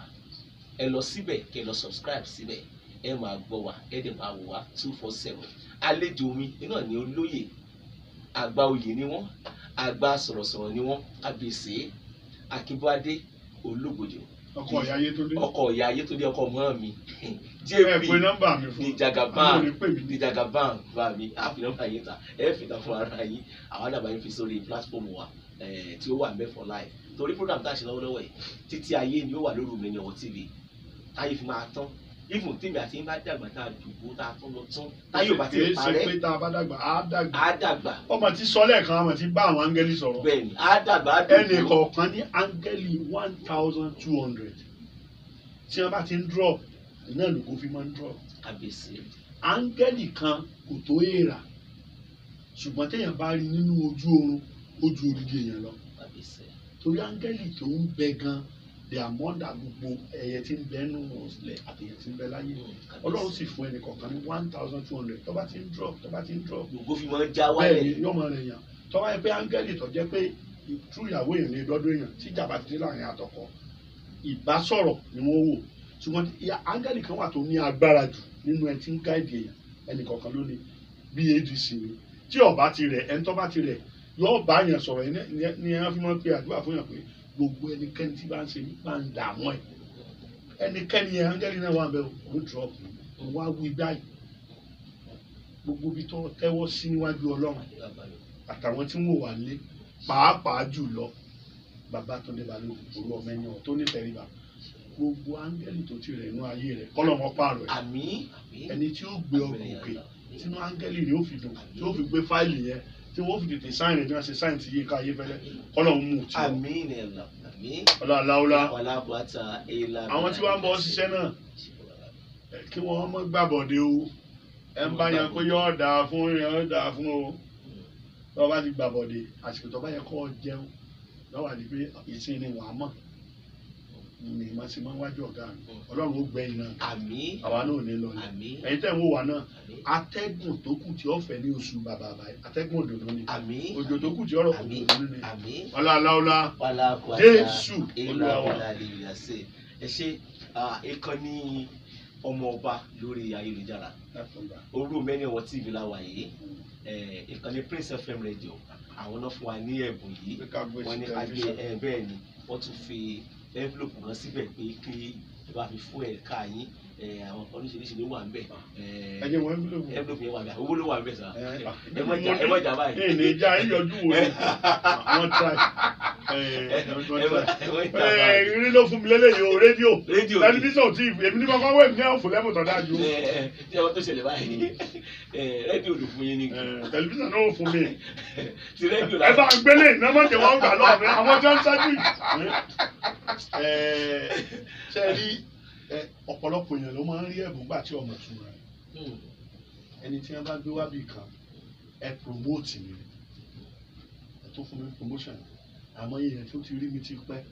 ẹ lọ síbẹ̀ kẹ́ lọ subscribe síbẹ̀ ẹ máa gbọ́ wa ẹ dẹ̀ máa wò wá 247. àlejò mi náà ni olóyè àgbà oyè ni wọ́n àgbà sọ̀rọ̀sọ̀rọ̀ ni wọ́n Kábíyèsí Akínbọ́adé Olúgbòjò ọkọ ìyá Ayétúndé ọkọ mọ́ mi ẹ pé nọ́mbà mi fún di Jagaban bá mi á fi nọ́mbà yín ta ẹ fi tán fún ara yín àwọn àdàbà yín fi sórí platform wa tí ó wà Ńbẹ̀ for Life torí program tá a ṣe lọ́wọ́lọ́wọ́ yìí títí ayé ni ó wà lórí Omeni Ọwọ́ TV táyé fi máa tán even tèmi àti yín bá dàgbà tá a dùgbò tá a tún lọ tún táyé ò bá ti parẹ́. ṣe pé tá a bá dàgbà á dàgbà. ọmọ tí sọ lẹ́ẹ̀kan ọmọ tí bá àwọn áńgẹ́lì sọ̀rọ̀. bẹ́ẹ̀ni á dàgbà á dùgbò. ẹnì kọ̀ọ̀kan ní áńgẹ́lì 1200 tí wọ́n bá ti ń drop náà lóko fi máa ń drop. Kábíyèsí. áńgẹ́lì kan kò tó èèrà ṣùgbọ́n téèyàn bá rí nínú ojú oorun ojú odidi èèyàn lọ. Kábíyèsí. torí áńgẹ́lì tó ń bẹ gan the amount gbogbo ẹyẹ tí ń bẹ nínú ọ̀sẹ̀ àti ẹyẹ tí ń bẹ láyé Ọlọ́run sì fún ẹnì kọ̀ọ̀kan ní 1200 tó bá ti ń drop. gbogbo fi máa ń já wálẹ̀. bẹ́ẹ̀ ni yóò máa rẹ̀ yàn tó bá yẹ pé áńgẹ́lì tó jẹ́ pé tú ìyàwó èèyàn ní dọ́dọ̀ èèyàn tí ìjà bá ti dé láàrin àtọkọ ìbásọ̀rọ̀ ni wọ́n wò ṣùgbọ́n áńgẹ́lì kan wà tó ní agbára jù nínú ẹni tí ń gáìdì èèyàn ẹnì kọ̀ọ̀kan ló ní bí ADC ni tí ó bá ti rẹ̀ ẹni tó bá ti rẹ̀ yóò bá yàn sọ̀rọ̀ ní ẹni fi máa ń pe àdúrà fún yàn pé gbogbo ẹnikẹ́ni tí bá ń ṣe máa ń dààmú ẹ̀ ẹnikẹ́ni yẹn áńgẹ́lì náà wà ń bẹ ó drop wá wí báyìí gbogbo ibi tó tẹ́wọ́ sí níwájú Ọlọ́run àtàwọn tí wọ́n wà lé pàápàá jùlọ Babátúndé Balógun olú ọmọ ẹ̀yàn tó ní tẹríba gbogbo áńgẹ́lì tó ti rẹ̀ inú ayé rẹ̀ kọ́lọ́mọ pààrọ̀ ẹ̀ àmín ẹni tí ó gbé ọkọ̀ òkè sínú áńgẹ́lì rẹ̀ ó fi dùn tí ó fi gbé fáìlì yẹn tí wọ́n fi tètè sáyìn rẹ̀ bí wọ́n ṣe sáyìn ti Yínká Ayéfẹ́lẹ́ kọ́lọ́mù mú tí wọ́n. àmín ọlọ́ọ̀láwọ́lá àwọn àwọn tí wọ́n ń bọ́ ṣiṣẹ́ náà kí wọ́n mọ́ gbàbọ̀dé o ẹ ń bá yẹn pé yọ̀ọ́ dáa fún o lọ́wọ́ bá ti gbàbọ̀dé àsìkò tó bá yẹ kọ́ jẹun lọ́wọ́ àti pé ìsìn ni wàá mọ̀ ní ìmọ̀ sí máa ń wájú ọ̀gá mi Ọlọ́run ó gbẹ̀yìn náà àmín àwa náà ò ní lọ ní ẹ̀yin tẹ̀ ń wò wá náà atẹ́gùn tó kù tí ó fẹ́ ní oṣù bàbá báyìí atẹ́gùn òdòdó ni òjò tó kù tí ọ̀rọ̀ òdòdó ni ọláọlá Jésù Olúwa wa. ẹ ṣe ìkànnì ọmọ ọba lórí ayélujára orí Omeni Ọwọ́ TV la wà yìí ìkànnì Prince FM Radio àwọn náà fún wa ní ẹ̀bùn yìí wọ́n ní ká gbé bẹ́ẹ̀ ni wọ́n tún fi envelope kan síbẹ̀ pé kí ẹ bá fi fún ẹ̀ka yín àwọn oríṣiríṣi ló wà níbẹ̀ envelope yẹn wà níbẹ̀ owó ló wà níbẹ̀ sá ẹ mọ̀ jà báyìí. ẹ ní ìjà ìyọjú wo ni wọ́n try rí ló fún mi lélẹ́yìí o rédíò tẹlifíṣàn tí èmi ní kọ́kọ́ wẹ̀ ní ọ̀fọ̀ lẹ́mọ̀ tó dájú. tí a bá tó ṣẹlẹ̀ báyìí rédíò ló fún yín ní. tẹlifíṣàn náà ò fún mi. ti rédíò ẹ bá gbélé ìnáwó tẹ wọ́n gbà lọ́wọ́ mi àwọn tó ń ṣáájú yìí. ṣe rí ọ̀pọ̀lọpọ̀ èèyàn ló máa ń rí ẹ̀bùn gbà tí ọmọ tún rẹ̀ ẹni tí wọ́n bá gbé wábì kan ẹ promote mi ẹ tó fún mi promotion àmọ́ èèyàn tó ti rí mi ti pẹ́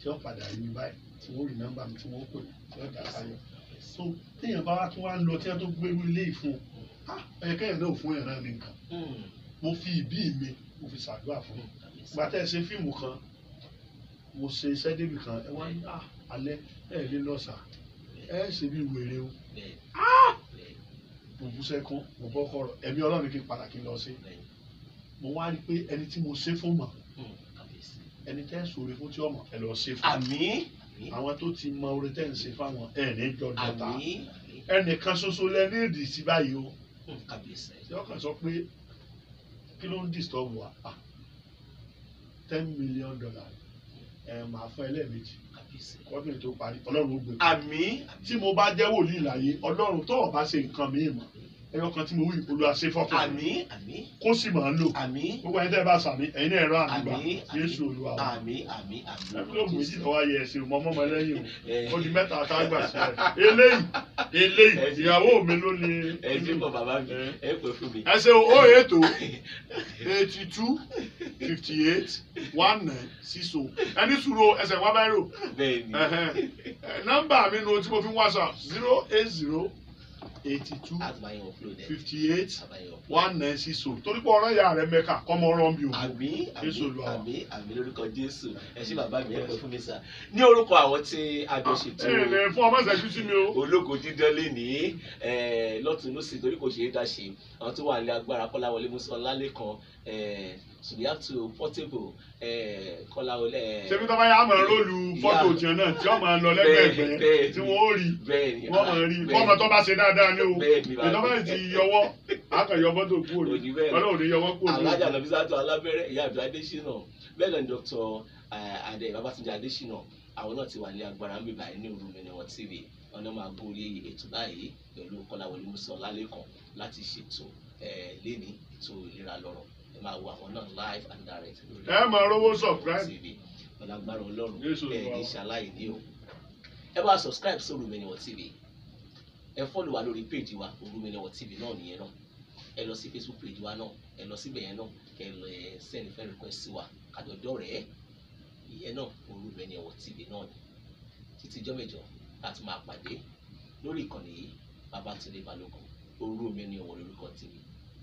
tí ó padà rí mi báyìí tí wọ́n rí nọ́mbà mi tí wọ́n pè tí wọ́n dà sáyọ̀ so téèyàn bá wá tún wá ń lọ tí wọ́n tó gbé ilé ìfún ẹ̀kẹ́yìn náà fún ẹ̀ràn mi nǹkan mo fi ìbí mi mo fi ṣàdúrà fún un ìgbà tẹ́ ẹ ṣe fíìmù kan mo ṣe iṣẹ́ débì kan ẹ wá ní alẹ́ ẹ lè lọ sà ẹ ṣe bí wèrè o mo bú sẹ́kún mo bọ́ kọ̀rọ̀ ẹ̀mí Ọlọ́run kí n padà kí n lọ sí mo wá rí pé ẹni tí mo ṣe fún mọ̀ ẹni tẹ́ sóore fún tí ọmọ ẹ lọ ṣe fún àmín àwọn tó ti mọ oore tẹ́ ń ṣe fáwọn ẹ ní jọ dọ́ta ẹnìkan ṣoṣo lẹ ní ìdí sí báyìí o tí ọkàn sọ pé kí ló ń disturb wa $10 million màá fún ẹlẹ́ẹ̀mejì kọ́bìnrin tó parí Ọlọ́run ó gbé àmín tí mo bá jẹ́ wòlíì láyé Ọlọ́run tó bá ṣe nǹkan mìíràn mọ́ ẹyọ kan tí mo wí Olúwa ṣe fọ́kàn àmín kó sì máa ń lò gbogbo ẹni tẹ́ bá sàmì ẹ̀yin náà ẹ̀rọ àmìgbà Jésù Olúwa wa àmín ẹ̀fúlọ́ọ̀mù méjì lọ́wọ́ ayẹ ẹ̀sìn ọmọ ọmọ lẹ́yìn o ó di mẹ́ta tá a gbà sí ẹ eléyìí ìyàwó mi ló ní. ẹ ṣe bọ bàbá mi ẹ pè fún mi. ẹ ṣe o ètò 82 58 19 60 ẹni sùúrù ẹsẹ̀ wá báyìí rò. bẹ́ẹ̀ni nọ́mbà mi nu tí mo fi ń WhatsApp 080 82 àtúbáyé upload ẹ̀ 58 àbáyé upload. 196 torí pé ọ̀rọ̀ ìyá rẹ̀ mẹ́ka kọ́mọ ọ̀rọ̀ bí òkú. àmín lórúkọ Jésù. Ẹ ṣé bàbá mi ẹ pẹ́ fún mi sà. Ní orúkọ àwọn tí a jọ ṣètò fún ọmọ ìṣẹ́jú sí mi o. ológo dídán lé ní lọ́tún lọ́sì torí kò ṣeé dá ṣe àwọn tó wà ní agbára Kọ́láwọlé Músọ Ọlálékan so we have to Portable Kọ́láwọlé. ṣebí tó bá yà á máa róòlù fọ́tò tiẹ̀ náà tí wọ́n máa lọ lẹ́gbẹ̀ẹ́gbẹ́ tí wọ́n ó rí wọ́n máa rí fọ́mọ tó bá ṣe dáadáa ní o ìjọba yìí ti yọwọ́ àkànyọ fọ́tò kúrò ọlọ́run ní yọwọ́ kúrò. alájà Nafisatu Alábẹ́rẹ́ ìyá àbí Adésínà bẹ́ẹ̀ lẹ́nu Dr. Adé Babátúndé Adésínà àwọn náà ti wà ní agbára ń bíbá ní Òru Umeni Wọn TV ọ̀nà máa borí ètò báyìí pẹ̀lú Kọ́láwọlé Músọ Ọlálékan láti ṣètò lẹ́ni ètò ìlera lọ́rọ̀ ẹ máa wo àwọn náà live and direct lórí ẹ máa rówó subscribe TV ọ̀nà agbára Ọlọ́run bẹ́ẹ̀ ní ṣaláì ní o ẹ bá subscribe sí Òru Umeni Wọn TV ẹ follow wa lórí page wa Òru Umeni Wọn TV náà nìyẹn náà ẹ lọ sí Facebook page wa náà ẹ lọ síbẹ̀ yẹn náà kẹ lọ send friend request sí wa kájọjọ́ rẹ̀ ìyẹn náà Òru Umeni Wọn TV náà ni títí jọ́ mẹ́jọ láti máa pàdé lórí ìkànnì yìí Babátúndé Balógun Òru Umeni Wọn lórúkọ TV.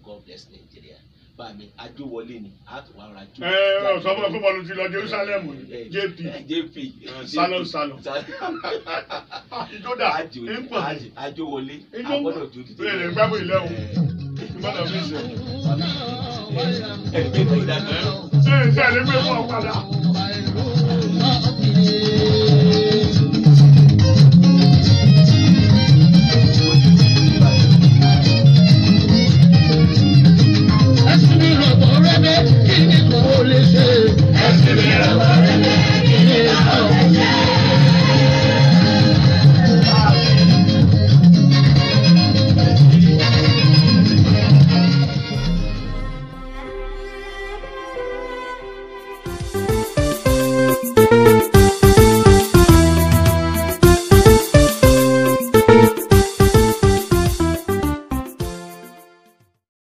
God bless Nigeria. Bá mi Adéwọlé ni a tó wá ra jù. Sọ fún ọkọ bọ́ọ̀lù ti lọ Jerusalem JP salon ìjọdá Adéwọlé agbọ́dọ̀ jó dìde. bẹ́ẹ̀ lè gbàgbọ́ ilé o ìgbọ́dọ̀ fi ṣe. ẹni pé kò dáná. ṣé ẹni pé fún ọ padà. Ẹ̀sìn mi rọ̀ bọ̀ rẹ̀ bẹ́ẹ̀ kí ni kò lè ṣe.